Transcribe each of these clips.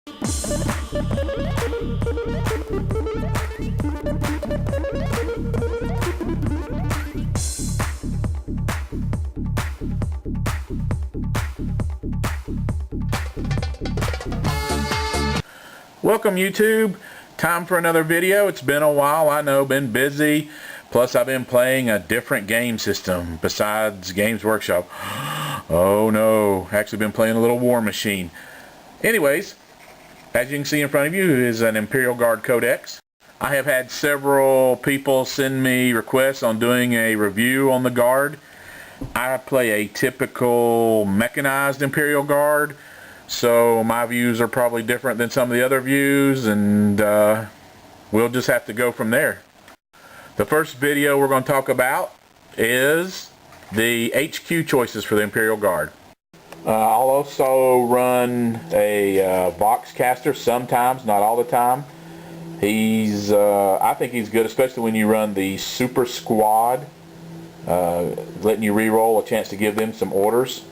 Welcome YouTube. Time for another video. It's been a while, I know, been busy. Plus I've been playing a different game system besides Games Workshop. Oh no, actually been playing a little War Machine. Anyways, as you can see in front of you is an Imperial Guard Codex. I have had several people send me requests on doing a review on the Guard. I play a typical mechanized Imperial Guard, so my views are probably different than some of the other views, and we'll just have to go from there. The first video we're going to talk about is the HQ choices for the Imperial Guard. I'll also run a Voxcaster sometimes, not all the time. I think he's good, especially when you run the Super Squad, letting you re-roll a chance to give them some orders.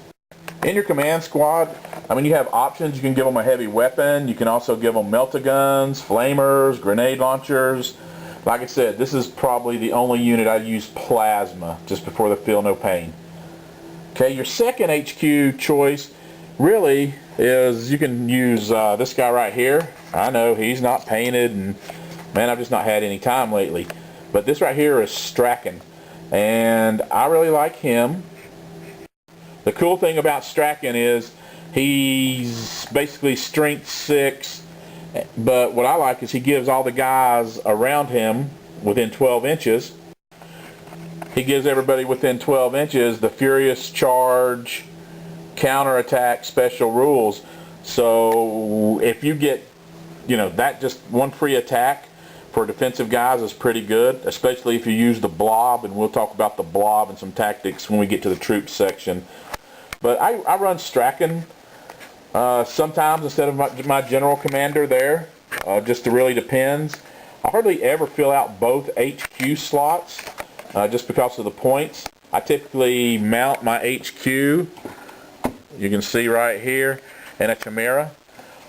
In your command squad, I mean, you have options. You can give them a heavy weapon. You can also give them melta-guns, flamers, grenade launchers. Like I said, this is probably the only unit I use plasma, just before the Feel No Pain. Okay, your second HQ choice really is, you can use this guy right here. I know he's not painted, and man, I've just not had any time lately. But this right here is Strachan, and I really like him. The cool thing about Strachan is he's basically strength 6, but what I like is he gives all the guys around him within 12 inches. He gives everybody within 12 inches the Furious Charge, counterattack special rules. So if you get, you know, that just one free attack for defensive guys is pretty good, especially if you use the blob, and we'll talk about the blob and some tactics when we get to the troops section. But I run Strachan sometimes instead of my general commander there. Just really depends. I hardly ever fill out both HQ slots just because of the points. I typically mount my HQ, you can see right here, in a Chimera,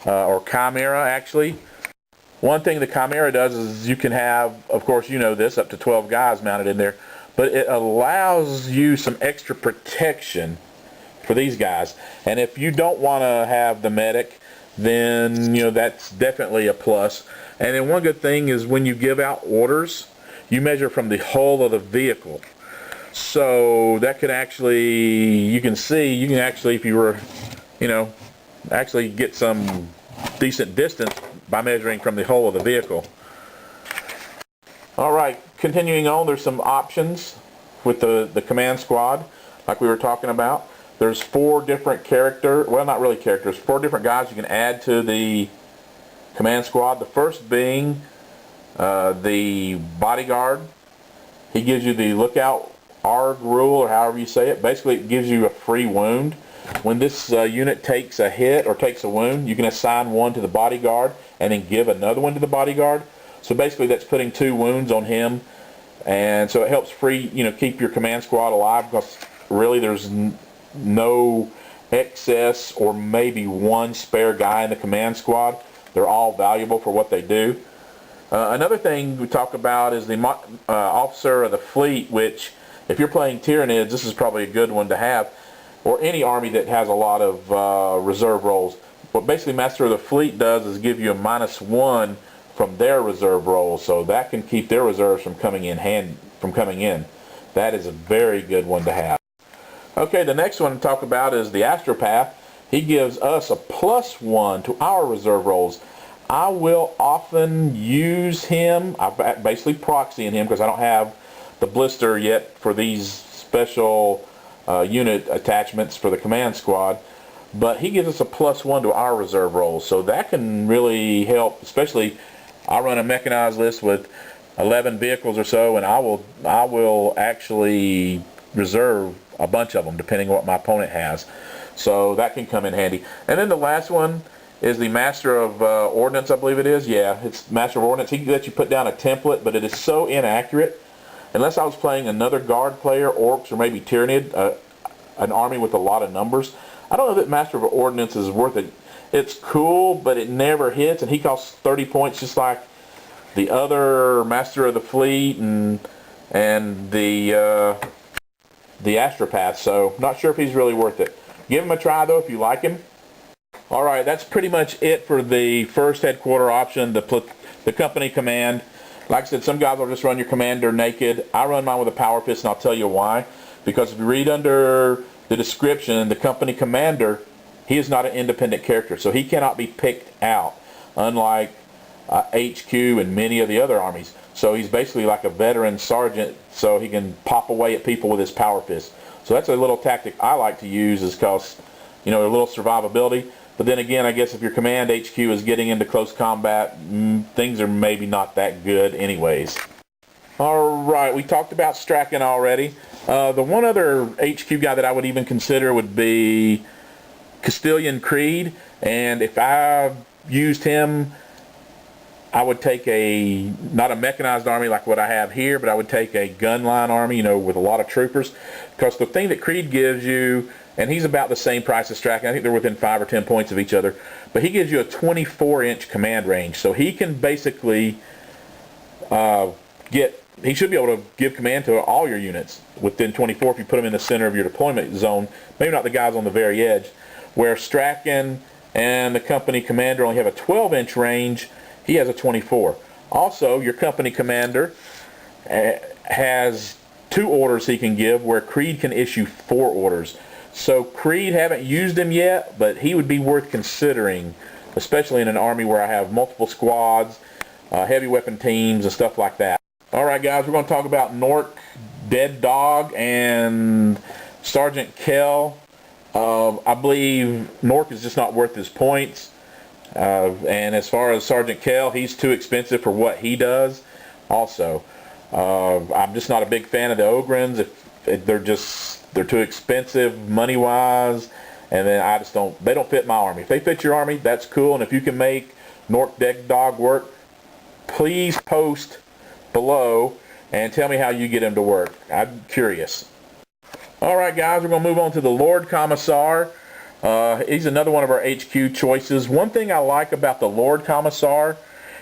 or Chimera actually. One thing the Chimera does is you can have, of course you know this, up to 12 guys mounted in there, but it allows you some extra protection for these guys. And if you don't want to have the medic, then you know that's definitely a plus. And then one good thing is when you give out orders, you measure from the hull of the vehicle. So that could actually, you can actually, if you were, you know, actually get some decent distance by measuring from the hull of the vehicle. Alright, continuing on, there's some options with the command squad like we were talking about. There's 4 different well, not really characters, 4 different guys you can add to the command squad. The first being the bodyguard. He gives you the lookout ARG rule, or however you say it. Basically, it gives you a free wound. When this unit takes a hit or takes a wound, you can assign one to the bodyguard and then give another one to the bodyguard. So basically, that's putting 2 wounds on him, and so it helps keep your command squad alive, because really there's no excess or maybe one spare guy in the command squad. They're all valuable for what they do. Another thing we talk about is the officer of the fleet, which if you're playing Tyranids, this is probably a good one to have, or any army that has a lot of reserve rolls. What basically Master of the Fleet does is give you a -1 from their reserve rolls, so that can keep their reserves from coming in. That is a very good one to have. Okay, the next one to talk about is the Astropath. He gives us a +1 to our reserve rolls. I will often use him. I'm basically proxying him because I don't have the blister yet for these special unit attachments for the command squad. But he gives us a +1 to our reserve rolls, so that can really help. Especially, I run a mechanized list with 11 vehicles or so, and I will actually reserve a bunch of them depending on what my opponent has. So that can come in handy. And then the last one is the Master of Ordnance, I believe it is. Yeah, it's Master of Ordnance. He can let you put down a template, but it is so inaccurate. Unless I was playing another Guard player, Orcs, or maybe Tyranid, an army with a lot of numbers, I don't know that Master of Ordnance is worth it. It's cool, but it never hits, and he costs 30 points just like the other Master of the Fleet and the Astropath, so not sure if he's really worth it. Give him a try though if you like him. Alright, that's pretty much it for the first headquarter option, the company command. Like I said, some guys will just run your commander naked. I run mine with a power fist, and I'll tell you why. Because if you read under the description, the company commander, he is not an independent character, so he cannot be picked out, unlike HQ and many of the other armies. So he's basically like a veteran sergeant, so he can pop away at people with his power fist. So that's a little tactic I like to use, is because, you know, a little survivability. But then again, I guess if your command HQ is getting into close combat, things are maybe not that good anyways. Alright, we talked about Strachan already. The one other HQ guy that I would even consider would be Castilian Creed, and if I used him, I would take not a mechanized army like what I have here, but I would take a gunline army, you know, with a lot of troopers, because the thing that Creed gives you, and he's about the same price as Strachan, I think they're within 5 or 10 points of each other, but he gives you a 24-inch command range, so he can basically he should be able to give command to all your units within 24 if you put them in the center of your deployment zone, maybe not the guys on the very edge, where Strachan and the company commander only have a 12-inch range. He has a 24. Also, your company commander has 2 orders he can give, where Creed can issue 4 orders. So Creed, haven't used him yet, but he would be worth considering, especially in an army where I have multiple squads, heavy weapon teams, and stuff like that. Alright guys, we're going to talk about Nork, Dead Dog, and Sergeant Kell. I believe Nork is just not worth his points. And as far as Sergeant Kell, he's too expensive for what he does. Also, I'm just not a big fan of the Ogrins. They're too expensive money wise, and then they don't fit my army. If they fit your army, that's cool. And if you can make Nork Dead Dog work, please post below and tell me how you get him to work. I'm curious. Alright guys, we're going to move on to the Lord Commissar. He's another one of our HQ choices. One thing I like about the Lord Commissar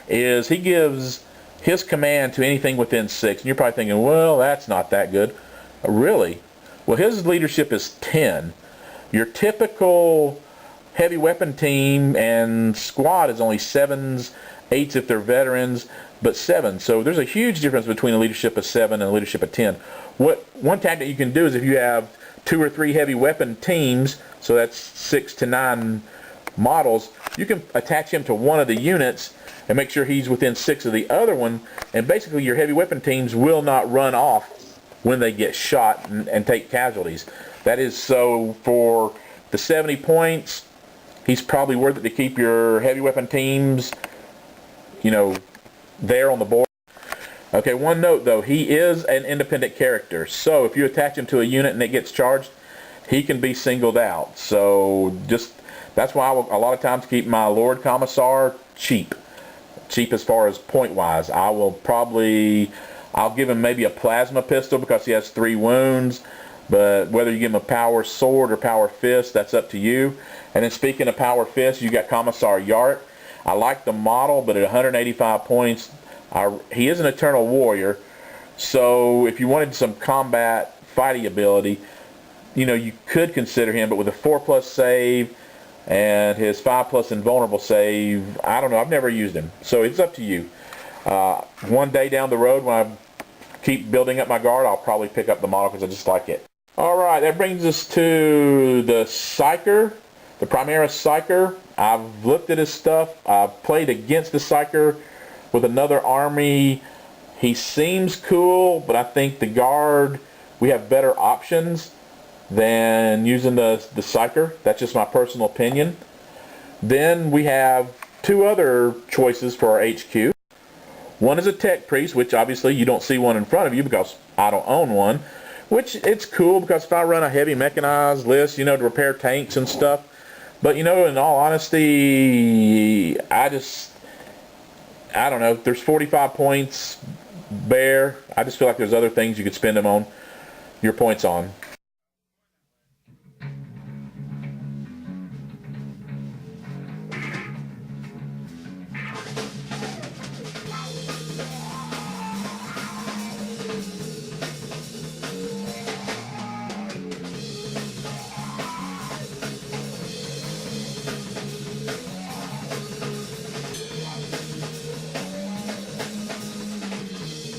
is he gives his command to anything within 6. And you're probably thinking, well, that's not that good. Really? Well, his leadership is 10. Your typical heavy weapon team and squad is only 7s, 8s if they're veterans, but 7. So there's a huge difference between a leadership of 7 and a leadership of 10. One tactic you can do is if you have 2 or 3 heavy weapon teams, so that's 6 to 9 models, you can attach him to one of the units and make sure he's within 6 of the other one, and basically your heavy weapon teams will not run off when they get shot and take casualties. That is, so for the 70 points, he's probably worth it to keep your heavy weapon teams, you know, there on the board. Okay, one note though, he is an independent character, so if you attach him to a unit and it gets charged, he can be singled out. So that's why I will a lot of times keep my Lord Commissar cheap as far as point wise. I'll give him maybe a plasma pistol because he has 3 wounds, but whether you give him a power sword or power fist, that's up to you. And then speaking of power fist, you got Commissar Yart. I like the model, but at 185 points, he is an Eternal Warrior, so if you wanted some combat fighting ability, you know, you could consider him, but with a 4+ save and his 5+ invulnerable save, I don't know, I've never used him, so it's up to you. One day down the road when I keep building up my guard, I'll probably pick up the model because I just like it. Alright, that brings us to the Psyker, the Primaris Psyker. I've looked at his stuff. I've played against the Psyker with another army. He seems cool, but I think the Guard, we have better options than using the Psyker. That's just my personal opinion. Then we have 2 other choices for our HQ. One is a Tech Priest, which obviously you don't see one in front of you because I don't own one, which it's cool because if I run a heavy mechanized list, you know, to repair tanks and stuff, but you know, in all honesty, I don't know, there's 45 points bare. I just feel like there's other things you could spend them on, your points on.